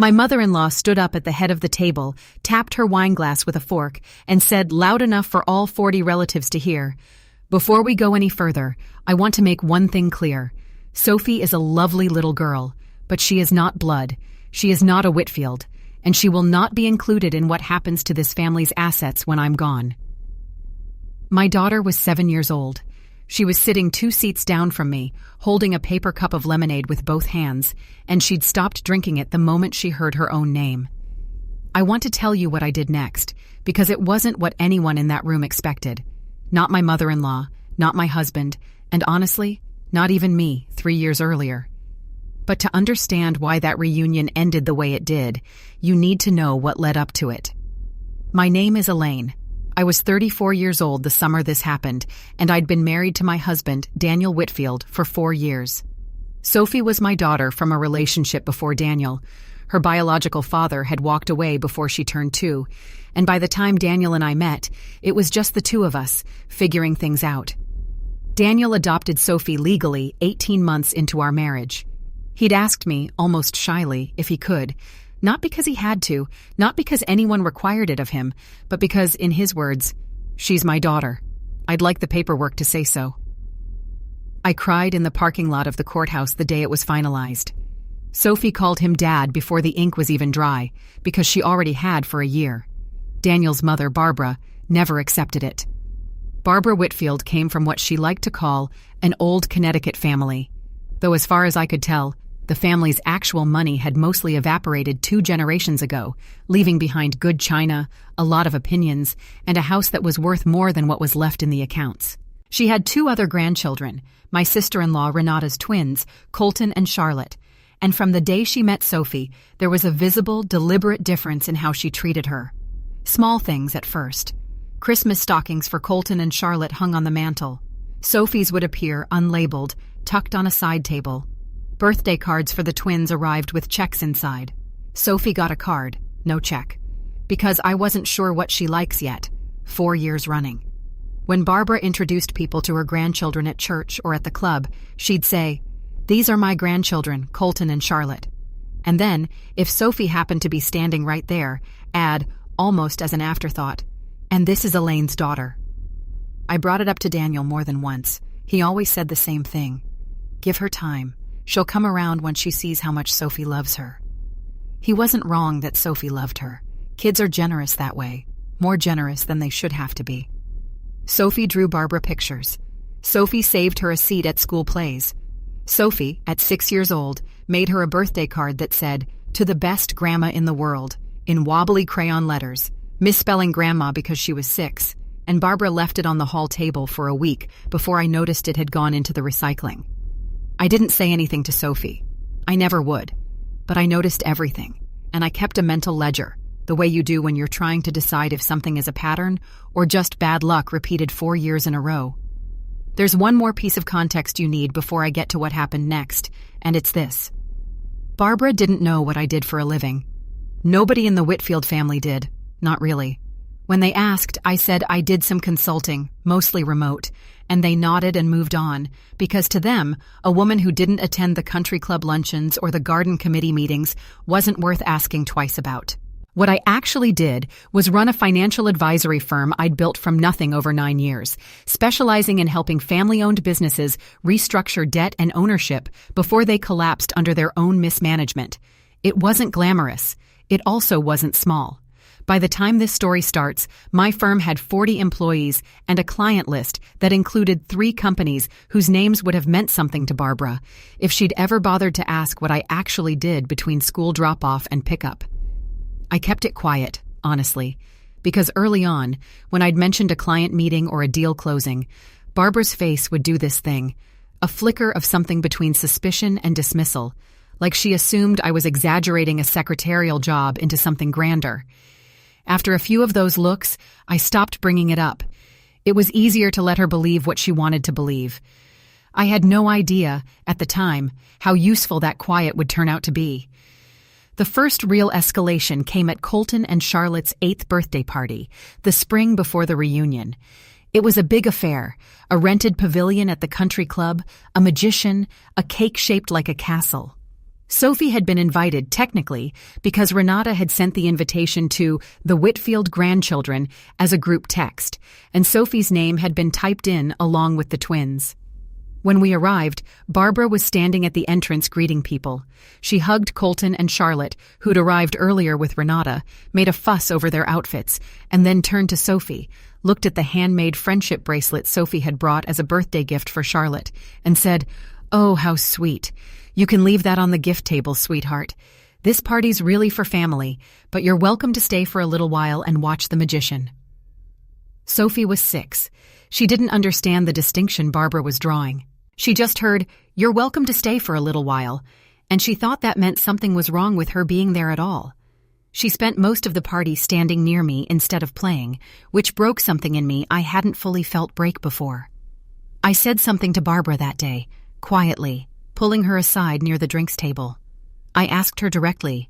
My mother-in-law stood up at the head of the table, tapped her wine glass with a fork, and said loud enough for all 40 relatives to hear, "Before we go any further, I want to make one thing clear. Sophie is a lovely little girl, but she is not blood. She is not a Whitfield, and she will not be included in what happens to this family's assets when I'm gone." My daughter was 7 years old. She was sitting 2 seats down from me, holding a paper cup of lemonade with both hands, and she'd stopped drinking it the moment she heard her own name. I want to tell you what I did next, because it wasn't what anyone in that room expected. Not my mother-in-law, not my husband, and honestly, not even me 3 years earlier. But to understand why that reunion ended the way it did, you need to know what led up to it. My name is Elaine. I was 34 years old the summer this happened, and I'd been married to my husband, Daniel Whitfield, for 4 years. Sophie was my daughter from a relationship before Daniel. Her biological father had walked away before she turned 2, and by the time Daniel and I met, it was just the 2 of us, figuring things out. Daniel adopted Sophie legally 18 months into our marriage. He'd asked me, almost shyly, if he could, not because he had to, not because anyone required it of him, but because, in his words, "She's my daughter. I'd like the paperwork to say so." I cried in the parking lot of the courthouse the day it was finalized. Sophie called him Dad before the ink was even dry, because she already had for a year. Daniel's mother, Barbara, never accepted it. Barbara Whitfield came from what she liked to call an old Connecticut family, though as far as I could tell, the family's actual money had mostly evaporated 2 generations ago, leaving behind good china, a lot of opinions, and a house that was worth more than what was left in the accounts. She had 2 other grandchildren, my sister-in-law Renata's twins, Colton and Charlotte, and from the day she met Sophie, there was a visible, deliberate difference in how she treated her. Small things at first. Christmas stockings for Colton and Charlotte hung on the mantel. Sophie's would appear unlabeled, tucked on a side table. Birthday cards for the twins arrived with checks inside. Sophie got a card, no check. Because I wasn't sure what she likes yet, 4 years running. When Barbara introduced people to her grandchildren at church or at the club, she'd say, "These are my grandchildren, Colton and Charlotte." And then, if Sophie happened to be standing right there, add, almost as an afterthought, "And this is Elaine's daughter." I brought it up to Daniel more than once. He always said the same thing. Give her time. She'll come around when she sees how much Sophie loves her. He wasn't wrong that Sophie loved her. Kids are generous that way, more generous than they should have to be. Sophie drew Barbara pictures. Sophie saved her a seat at school plays. Sophie, at 6 years old, made her a birthday card that said, "To the best grandma in the world," in wobbly crayon letters, misspelling grandma because she was 6, and Barbara left it on the hall table for a week before I noticed it had gone into the recycling. I didn't say anything to Sophie. I never would. But I noticed everything, and I kept a mental ledger, the way you do when you're trying to decide if something is a pattern or just bad luck repeated 4 years in a row. There's one more piece of context you need before I get to what happened next, and it's this. Barbara didn't know what I did for a living. Nobody in the Whitfield family did. Not really. When they asked, I said I did some consulting, mostly remote, and they nodded and moved on, because to them, a woman who didn't attend the country club luncheons or the garden committee meetings wasn't worth asking twice about. What I actually did was run a financial advisory firm I'd built from nothing over 9 years, specializing in helping family-owned businesses restructure debt and ownership before they collapsed under their own mismanagement. It wasn't glamorous. It also wasn't small. By the time this story starts, my firm had 40 employees and a client list that included 3 companies whose names would have meant something to Barbara if she'd ever bothered to ask what I actually did between school drop-off and pickup. I kept it quiet, honestly, because early on, when I'd mentioned a client meeting or a deal closing, Barbara's face would do this thing, a flicker of something between suspicion and dismissal, like she assumed I was exaggerating a secretarial job into something grander. After a few of those looks, I stopped bringing it up. It was easier to let her believe what she wanted to believe. I had no idea, at the time, how useful that quiet would turn out to be. The first real escalation came at Colton and Charlotte's 8th birthday party, the spring before the reunion. It was a big affair, a rented pavilion at the country club, a magician, a cake shaped like a castle. Sophie had been invited, technically, because Renata had sent the invitation to the Whitfield grandchildren as a group text, and Sophie's name had been typed in along with the twins. When we arrived, Barbara was standing at the entrance greeting people. She hugged Colton and Charlotte, who'd arrived earlier with Renata, made a fuss over their outfits, and then turned to Sophie, looked at the handmade friendship bracelet Sophie had brought as a birthday gift for Charlotte, and said, "Oh, how sweet. You can leave that on the gift table, sweetheart. This party's really for family, but you're welcome to stay for a little while and watch the magician." Sophie was 6. She didn't understand the distinction Barbara was drawing. She just heard, "You're welcome to stay for a little while," and she thought that meant something was wrong with her being there at all. She spent most of the party standing near me instead of playing, which broke something in me I hadn't fully felt break before. I said something to Barbara that day, quietly, pulling her aside near the drinks table. I asked her directly,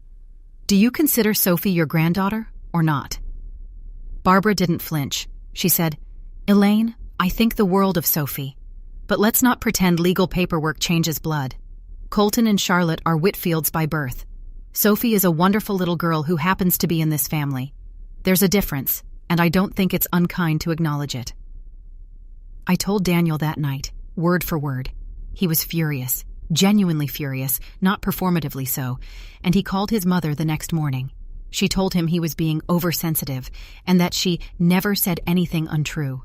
"Do you consider Sophie your granddaughter or not?" Barbara didn't flinch. She said, "Elaine, I think the world of Sophie. But let's not pretend legal paperwork changes blood. Colton and Charlotte are Whitfields by birth. Sophie is a wonderful little girl who happens to be in this family. There's a difference, and I don't think it's unkind to acknowledge it." I told Daniel that night, word for word. He was furious. Genuinely furious, not performatively so, and he called his mother the next morning. She told him he was being oversensitive and that she never said anything untrue.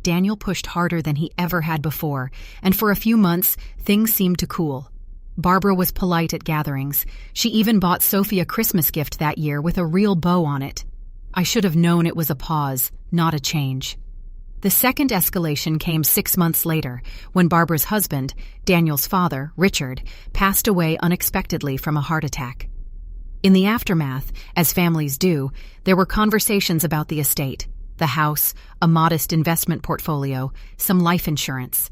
Daniel pushed harder than he ever had before, and for a few months, things seemed to cool. Barbara was polite at gatherings. She even bought Sophie a Christmas gift that year with a real bow on it. I should have known it was a pause, not a change. The second escalation came 6 months later, when Barbara's husband, Daniel's father, Richard, passed away unexpectedly from a heart attack. In the aftermath, as families do, there were conversations about the estate, the house, a modest investment portfolio, some life insurance.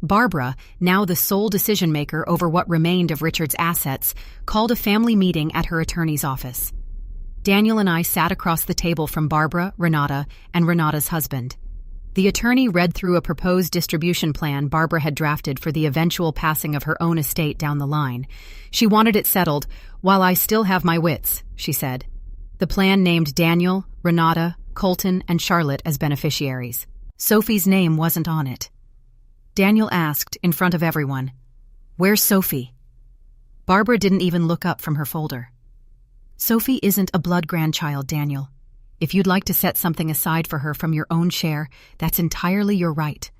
Barbara, now the sole decision-maker over what remained of Richard's assets, called a family meeting at her attorney's office. Daniel and I sat across the table from Barbara, Renata, and Renata's husband. The attorney read through a proposed distribution plan Barbara had drafted for the eventual passing of her own estate down the line. She wanted it settled, "while I still have my wits," she said. The plan named Daniel, Renata, Colton, and Charlotte as beneficiaries. Sophie's name wasn't on it. Daniel asked, in front of everyone, "Where's Sophie?" Barbara didn't even look up from her folder. "Sophie isn't a blood grandchild, Daniel. If you'd like to set something aside for her from your own share, that's entirely your right.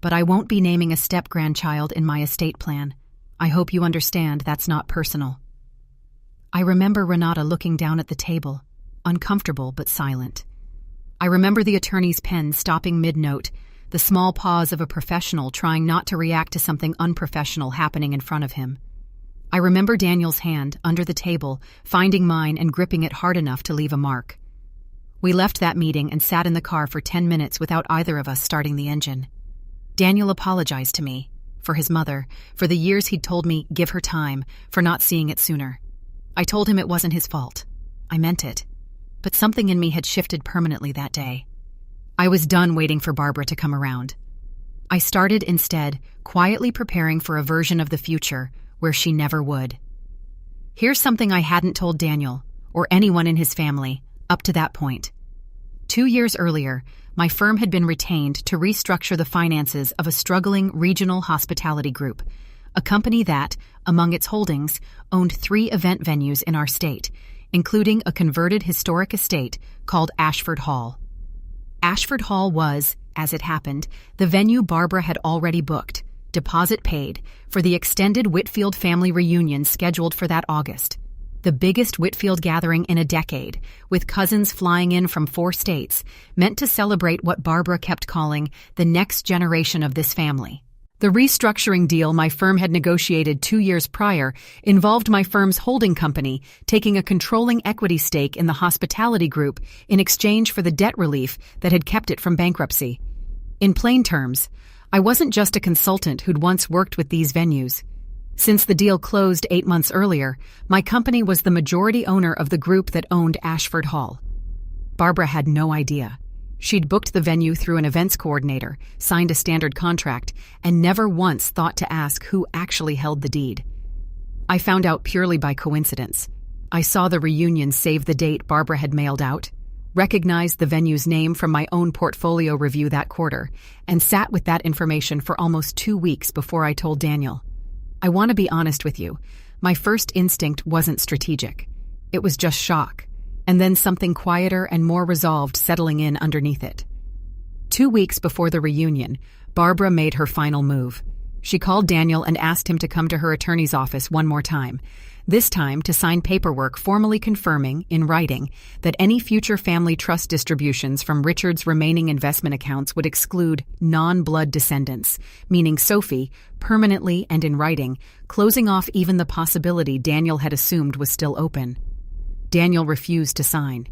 But I won't be naming a step-grandchild in my estate plan. I hope you understand that's not personal." I remember Renata looking down at the table, uncomfortable but silent. I remember the attorney's pen stopping mid-note, the small pause of a professional trying not to react to something unprofessional happening in front of him. I remember Daniel's hand, under the table, finding mine and gripping it hard enough to leave a mark. We left that meeting and sat in the car for 10 minutes without either of us starting the engine. Daniel apologized to me, for his mother, for the years he'd told me, give her time, for not seeing it sooner. I told him it wasn't his fault. I meant it. But something in me had shifted permanently that day. I was done waiting for Barbara to come around. I started, instead, quietly preparing for a version of the future where she never would. Here's something I hadn't told Daniel, or anyone in his family, up to that point. 2 years earlier, my firm had been retained to restructure the finances of a struggling regional hospitality group, a company that, among its holdings, owned 3 event venues in our state, including a converted historic estate called Ashford Hall. Ashford Hall was, as it happened, the venue Barbara had already booked, deposit paid, for the extended Whitfield family reunion scheduled for that August. The biggest Whitfield gathering in a decade, with cousins flying in from 4 states, meant to celebrate what Barbara kept calling the next generation of this family. The restructuring deal my firm had negotiated 2 years prior involved my firm's holding company taking a controlling equity stake in the hospitality group in exchange for the debt relief that had kept it from bankruptcy. In plain terms, I wasn't just a consultant who'd once worked with these venues. Since the deal closed 8 months earlier, my company was the majority owner of the group that owned Ashford Hall. Barbara had no idea. She'd booked the venue through an events coordinator, signed a standard contract, and never once thought to ask who actually held the deed. I found out purely by coincidence. I saw the reunion save the date Barbara had mailed out, recognized the venue's name from my own portfolio review that quarter, and sat with that information for almost 2 weeks before I told Daniel. I want to be honest with you. My first instinct wasn't strategic. It was just shock, and then something quieter and more resolved settling in underneath it. 2 weeks before the reunion, Barbara made her final move. She called Daniel and asked him to come to her attorney's office one more time, this time to sign paperwork formally confirming, in writing, that any future family trust distributions from Richard's remaining investment accounts would exclude non-blood descendants, meaning Sophie, permanently and in writing, closing off even the possibility Daniel had assumed was still open. Daniel refused to sign.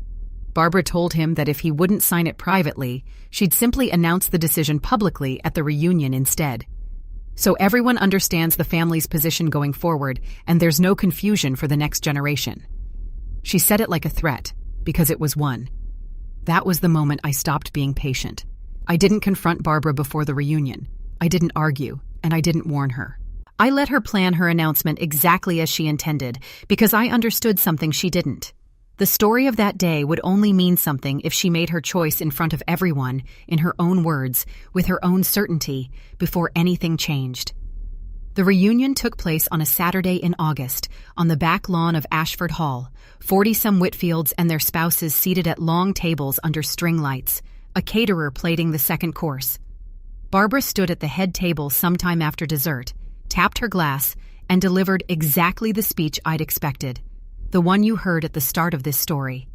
Barbara told him that if he wouldn't sign it privately, she'd simply announce the decision publicly at the reunion instead. So everyone understands the family's position going forward, and there's no confusion for the next generation. She said it like a threat, because it was one. That was the moment I stopped being patient. I didn't confront Barbara before the reunion. I didn't argue, and I didn't warn her. I let her plan her announcement exactly as she intended, because I understood something she didn't. The story of that day would only mean something if she made her choice in front of everyone, in her own words, with her own certainty, before anything changed. The reunion took place on a Saturday in August, on the back lawn of Ashford Hall, 40-some Whitfields and their spouses seated at long tables under string lights, a caterer plating the second course. Barbara stood at the head table sometime after dessert, tapped her glass, and delivered exactly the speech I'd expected. The one you heard at the start of this story.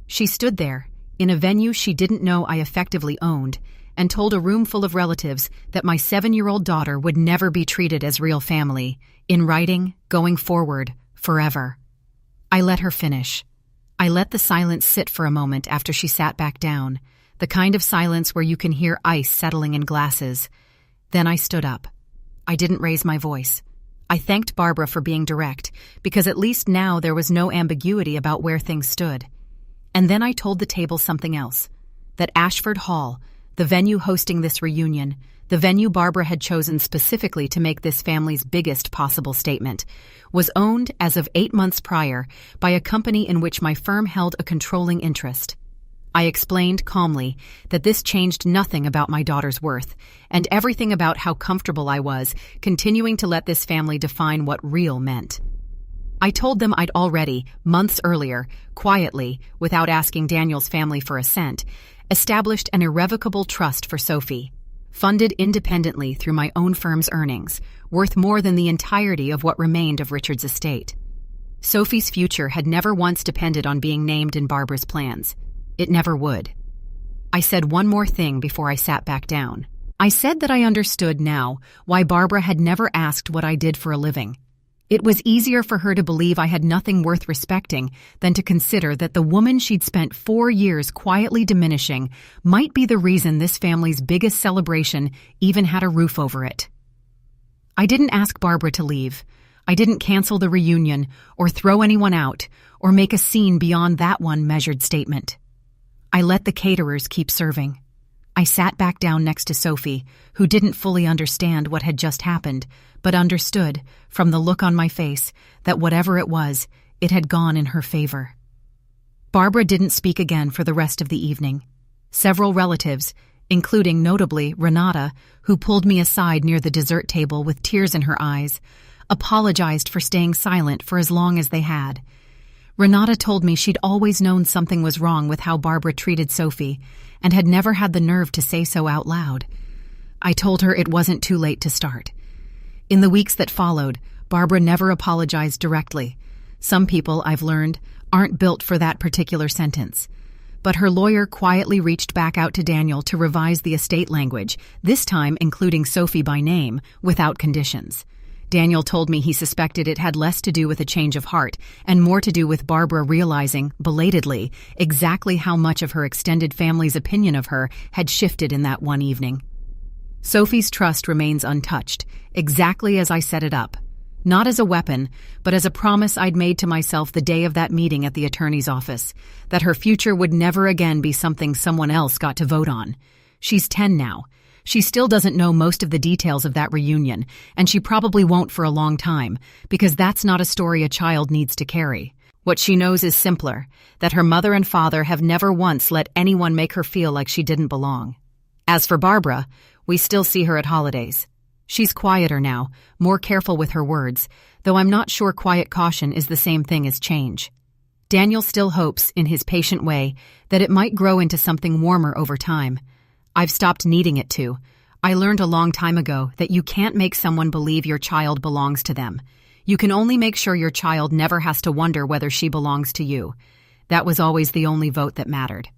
She stood there, in a venue she didn't know I effectively owned, and told a room full of relatives that my 7-year-old daughter would never be treated as real family, in writing, going forward, forever. I let her finish. I let the silence sit for a moment after she sat back down, the kind of silence where you can hear ice settling in glasses. Then I stood up. I didn't raise my voice. I thanked Barbara for being direct, because at least now there was no ambiguity about where things stood. And then I told the table something else, that Ashford Hall, the venue hosting this reunion, the venue Barbara had chosen specifically to make this family's biggest possible statement, was owned, as of 8 months prior, by a company in which my firm held a controlling interest. I explained calmly that this changed nothing about my daughter's worth, and everything about how comfortable I was continuing to let this family define what real meant. I told them I'd already, months earlier, quietly, without asking Daniel's family for a cent, established an irrevocable trust for Sophie, funded independently through my own firm's earnings, worth more than the entirety of what remained of Richard's estate. Sophie's future had never once depended on being named in Barbara's plans. It never would. I said one more thing before I sat back down. I said that I understood now why Barbara had never asked what I did for a living. It was easier for her to believe I had nothing worth respecting than to consider that the woman she'd spent 4 years quietly diminishing might be the reason this family's biggest celebration even had a roof over it. I didn't ask Barbara to leave. I didn't cancel the reunion or throw anyone out or make a scene beyond that one measured statement. I let the caterers keep serving. I sat back down next to Sophie, who didn't fully understand what had just happened, but understood, from the look on my face, that whatever it was, it had gone in her favor. Barbara didn't speak again for the rest of the evening. Several relatives, including notably Renata, who pulled me aside near the dessert table with tears in her eyes, apologized for staying silent for as long as they had. Renata told me she'd always known something was wrong with how Barbara treated Sophie, and had never had the nerve to say so out loud. I told her it wasn't too late to start. In the weeks that followed, Barbara never apologized directly. Some people, I've learned, aren't built for that particular sentence. But her lawyer quietly reached back out to Daniel to revise the estate language, this time including Sophie by name, without conditions. Daniel told me he suspected it had less to do with a change of heart and more to do with Barbara realizing, belatedly, exactly how much of her extended family's opinion of her had shifted in that one evening. Sophie's trust remains untouched, exactly as I set it up. Not as a weapon, but as a promise I'd made to myself the day of that meeting at the attorney's office, that her future would never again be something someone else got to vote on. She's 10 now. She still doesn't know most of the details of that reunion, and she probably won't for a long time, because that's not a story a child needs to carry. What she knows is simpler, that her mother and father have never once let anyone make her feel like she didn't belong. As for Barbara, we still see her at holidays. She's quieter now, more careful with her words, though I'm not sure quiet caution is the same thing as change. Daniel still hopes, in his patient way, that it might grow into something warmer over time. I've stopped needing it to. I learned a long time ago that you can't make someone believe your child belongs to them. You can only make sure your child never has to wonder whether she belongs to you. That was always the only vote that mattered.